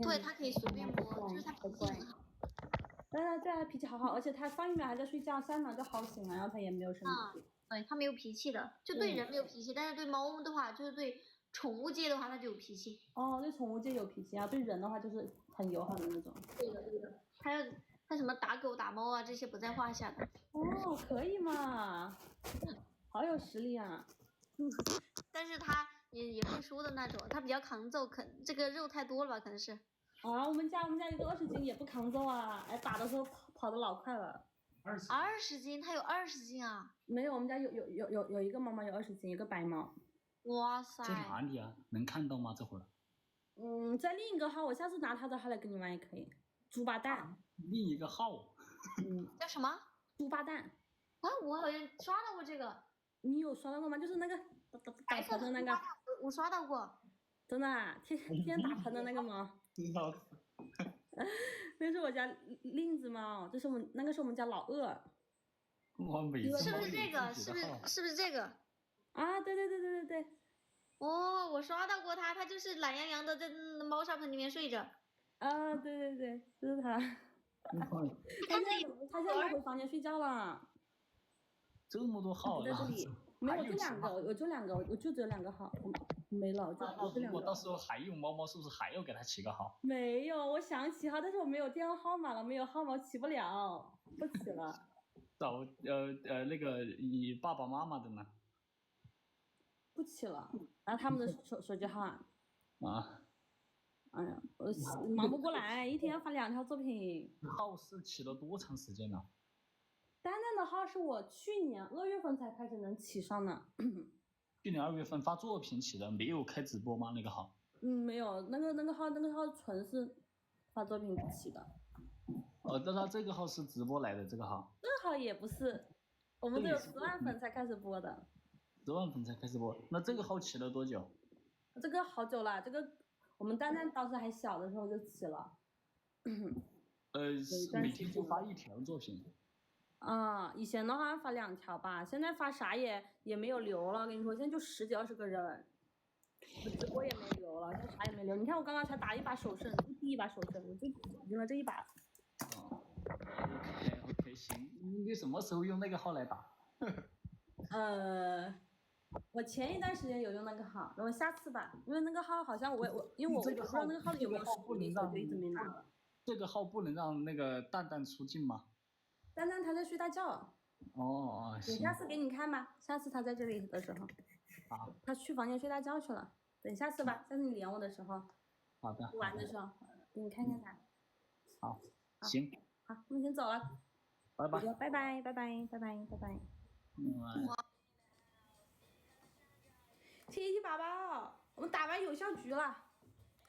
对，他可以随便摸，就是他脾气很好。对他脾气好好，而且他上一秒还在睡觉，下一秒就好醒了，然后他也没有生气。对，他没有脾气的，就对人没有脾气，但是对猫的话，就是对宠物界的话，它就有脾气。哦，对宠物界有脾气啊，对人的话就是很友好的那种。对的，他什么打狗打猫啊，这些不在话下的。哦，可以嘛，好有实力啊。但是他也会输的那种，他比较抗揍，这个肉太多了吧，可能是。啊，我们家一个20斤也不抗揍啊，哎，打的时候跑得老快了。20斤，它有20斤啊？没有，我们家有一个猫猫有20斤，一个白猫。哇塞！在哪里啊？能看到吗？这会儿？在另一个号，我下次拿他的号来跟你玩也可以。猪八蛋。另一个号。叫什么？猪八蛋。啊，我好像刷到过这个。你有刷到过吗？就是那个打盆的那个。我刷到过。真的啊？天天打盆的那个吗？知道。那是我家令子猫，这是那个是我们家老二。是不是这个？是不是这个？啊，对。哦，我刷到过他就是懒洋洋的在猫砂盆里面睡着。啊，对，就是他。他现在回房间睡觉了。这么多号在这里。没有，就2个，我就2个，我就只有2个号，没了，我就2个。如果到时候还有猫猫，是不是还要给它起个号？没有，我想起号，但是我没有电话号码了，没有号码起不了，不起了。找那个你爸爸妈妈的呢？不起了，然后他们的手机号啊。哎呀，我忙不过来，一天要发2条作品。号是起了多长时间了？丹丹的号是我去年2月份才开始能起上的。去年2月份发作品起的，没有开直播吗？那个号？没有，那个号纯是发作品起的。但他这个号是直播来的，这个号？这个号也不是，我们都有10万粉才开始播的。10万粉才开始播，那这个号起了多久？这个好久了，这个我们丹丹当时还小的时候就起了。每天就发1条作品。以前的话发2条吧，现在发啥也没有留了。跟你说，现在就10几20个人，直播也没留了，现在啥也没留。你看我刚刚才打1把手胜，第1把手胜，我就赢了这1把。OK， 行，你什么时候用那个号来打？我前一段时间有用那个号，然后下次吧，因为那个号好像因为我不知道那个号有没有实力，我就一直没拿了。这个号不能让那个蛋蛋出镜吗？蛋蛋他在睡大觉。行。下次给你看吧，下次他在这里的时候。好。他去房间睡大觉去了，等下次吧，下次你连我的时候。好的。玩的时候，给你看看他。好。行。好，我们先走了。拜拜。谢谢宝宝，我们打完有效局了，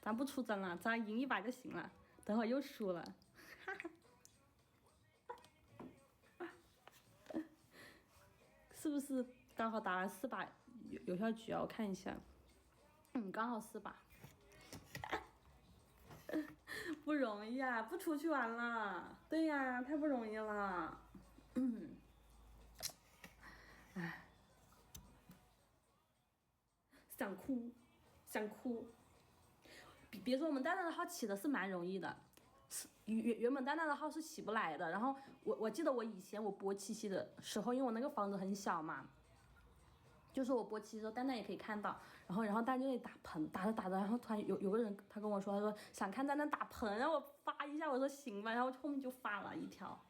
咱不出征了，咱赢1把就行了，等会儿又输了。是不是刚好打完4把有效局啊？我看一下，刚好4把。不容易啊，不出去玩了。对呀，太不容易了。唉，想哭。别说我们蛋蛋的号起的是蛮容易的，原本蛋蛋的号是起不来的。然后我记得我以前我播七夕的时候，因为我那个房子很小嘛，就是我播七夕的时候，蛋蛋也可以看到。然后蛋蛋就得打盆，打着，然后突然有个人他跟我说，他说想看蛋蛋打盆，让我发一下，我说行吧，然后后面就发了1条，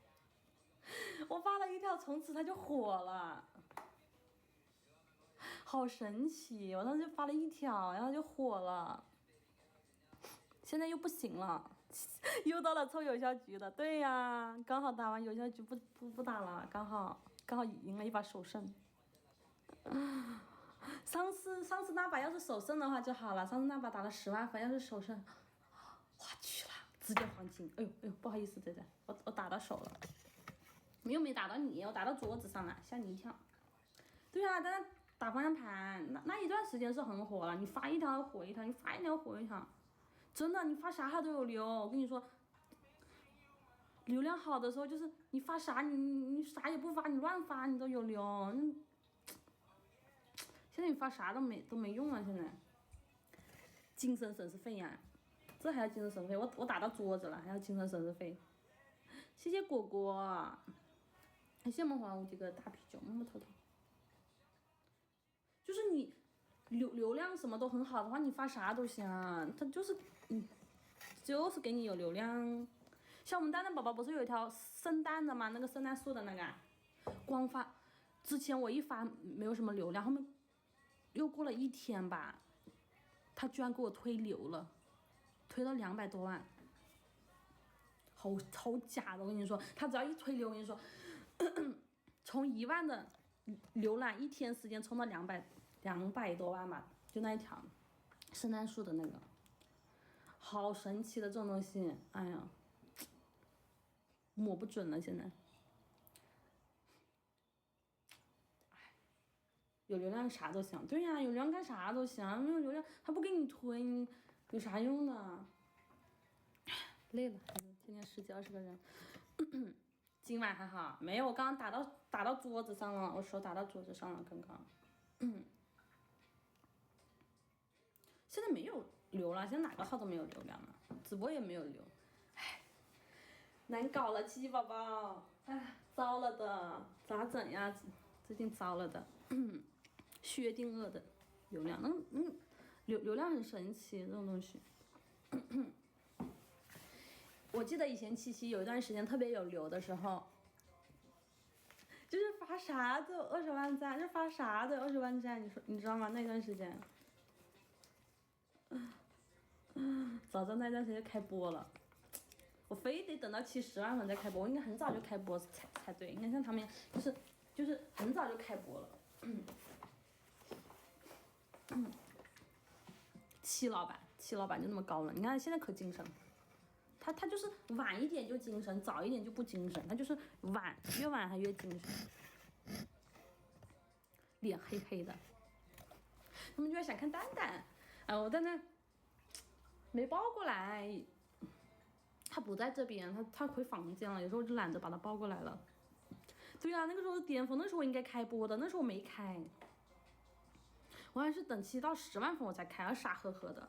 我发了1条，从此他就火了，好神奇！我当时就发了1条，然后就火了。现在又不行了，又到了凑有效局的。对呀，刚好打完有效局不打了，刚好赢了1把首胜。上次那把要是首胜的话就好了，上次那把打了10万分，要是首胜，我去了，直接黄金。哎呦，不好意思，仔仔，我打到手了，又没打到你，我打到桌子上了，吓你一跳。对啊，但是打方向盘那一段时间是很火了，你发1条火1条，你发1条火1条。真的，你发啥号都有流。我跟你说，流量好的时候就是你发啥，你啥也不发，你乱发你都有流。现在你发啥都没用了，现在精神损失费呀。这还要精神损失费？我打到桌子了，还要精神损失费。谢谢果果，谢谢梦华无敌个大啤酒，么么头头。就是你流量什么都很好的话，你发啥都行，它就是就是给你有流量。像我们蛋蛋宝宝不是有一条圣诞的吗？那个圣诞树的那个，光发之前我一发没有什么流量，后面又过了1天吧，他居然给我推流了，推到200多万，好假的！我跟你说，他只要一推流，我跟你说，从1万的浏览1天时间冲到200多万吧，就那一条圣诞树的那个，好神奇的这种东西，哎呀，摸不准了现在。有流量啥都行，对呀，有流量干啥都行，没有流量他不给你推，你有啥用呢？累了，天天10几20个人。今晚还好，没有，我刚刚打到桌子上了，我手打到桌子上了，刚刚。现在没有流了，现在哪个号都没有流量了，直播也没有流，唉，难搞了，七七宝宝，唉，糟了的，咋整呀？最近糟了的，薛定谔的流量，流量很神奇这种东西。我记得以前七七有一段时间特别有流的时候，就是发啥都有20万赞，就发啥都有20万赞，你知道吗？那段时间，早知道那段时间开播了，我非得等到70万粉再开播，我应该很早就开播才对。你看像他们就是很早就开播了。戚老板就那么高了，你看现在可精神了。他就是晚一点就精神，早一点就不精神，他就是越晚还越精神，脸黑黑的。他们就想看蛋蛋，我蛋蛋没抱过来，他不在这边，他回房间了，有时候我就懒得把他抱过来了。对啊，那个时候巅峰，那时候我应该开播的，那时候我没开，我还是等7到10万粉我才开，傻呵呵的。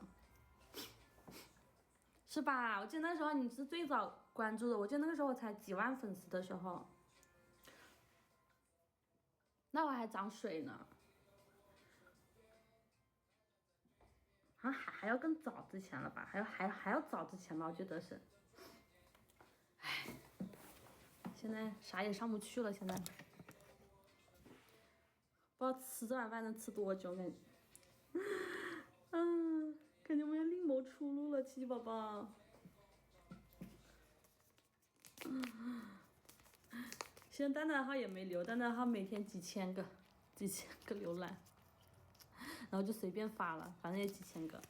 是吧？我记得那时候你是最早关注的，我记得那个时候我才几万粉丝的时候，那会还涨水呢，好像还要更早之前了吧？还要早之前吧？我觉得是。唉，现在啥也上不去了，现在不知道吃这碗饭能吃多久，感觉，感觉我们要另谋出路了，七七宝宝。现在蛋蛋号也没留，蛋蛋号每天几千个浏览，然后就随便发了，反正也几千个。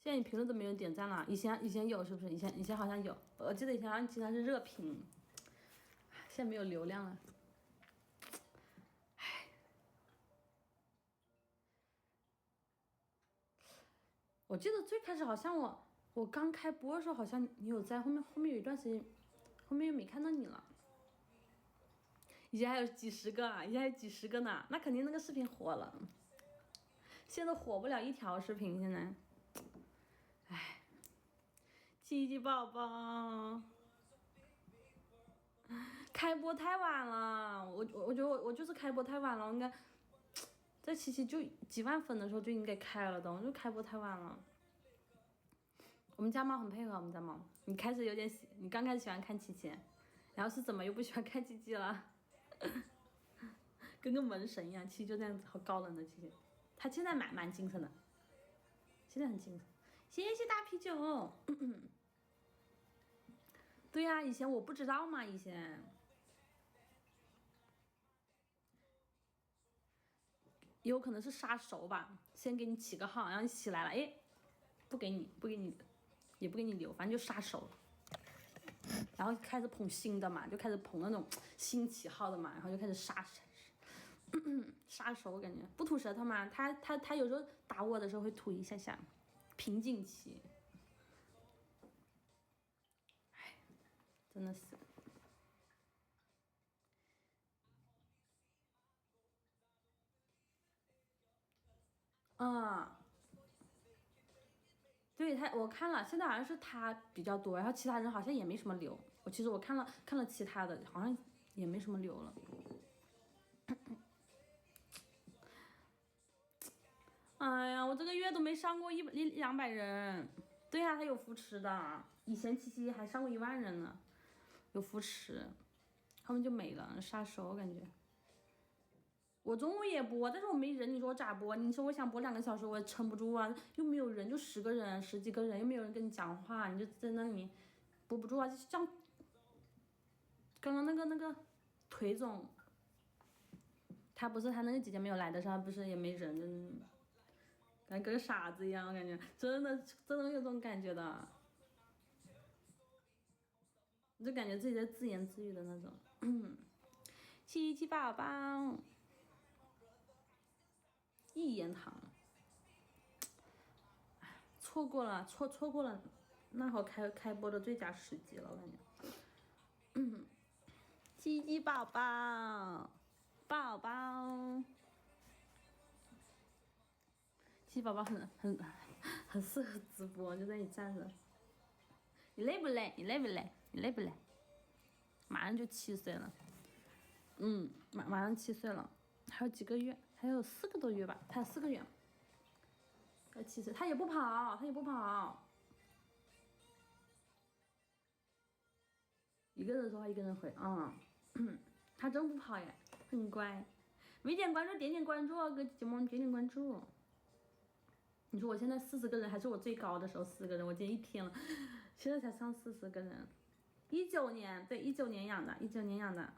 现在你评论都没人点赞了，以前有是不是？以前好像有，我记得以前好像经常是热评，现在没有流量了。我记得最开始好像我刚开播的时候，好像你有在，后面有一段时间，后面又没看到你了。以前还有几十个呢，那肯定那个视频火了。现在都火不了一条视频，现在，唉，七七宝宝，开播太晚了，我觉得我就是开播太晚了，我应该。在七七就几万粉的时候就应该开了的，我就开播太晚了。我们家猫很配合，我们家猫，你刚开始喜欢看七七，然后是怎么又不喜欢看七七了？跟个门神一样，七七就这样子，好高冷的七七。他现在蛮精神的，现在很精神。谢谢大啤酒。对呀，以前我不知道嘛，以前。有可能是杀熟吧，先给你起个号，然后你起来了，哎，不给你，也不给你留，反正就杀熟，然后开始捧新的嘛，就开始捧那种新起号的嘛，然后就开始杀熟，我感觉不吐舌头嘛，他有时候打我的时候会吐一下下，瓶颈期，哎，真的是。对他，我看了，现在好像是他比较多，然后其他人好像也没什么留。其实我看了其他的，好像也没什么留了。哎呀，我这个月都没上过200人。对呀、他有扶持的，以前七夕还上过1万人呢，有扶持，后面就没了，杀手我感觉。我中午也播，但是我没人，你说我咋播？你说我想播2个小时，我也撑不住啊，又没有人，就10个人、10几个人，又没有人跟你讲话，你就在那里播不住啊，就像刚刚那个腿总，他不是他那个姐姐没有来的时候，不是也没人，感觉跟个傻子一样，我感觉真的有这种感觉的，就感觉自己在自言自语的那种。七七宝宝。一言堂，错过了那会开播的最佳时机了，我感觉。鸡鸡宝宝，鸡宝宝很适合直播，就在你站着。你累不累？马上就7岁了，马上7岁了，还有几个月，还有4个多月吧，他有4个月。7岁，他也不跑，一个人说话一个人回，他真不跑耶，很乖。没点关注点点关注哦，哥姐姐们点点关注。你说我现在40个人，还是我最高的时候40个人，我今天1天了，现在才上40个人。19年，对，19年养的，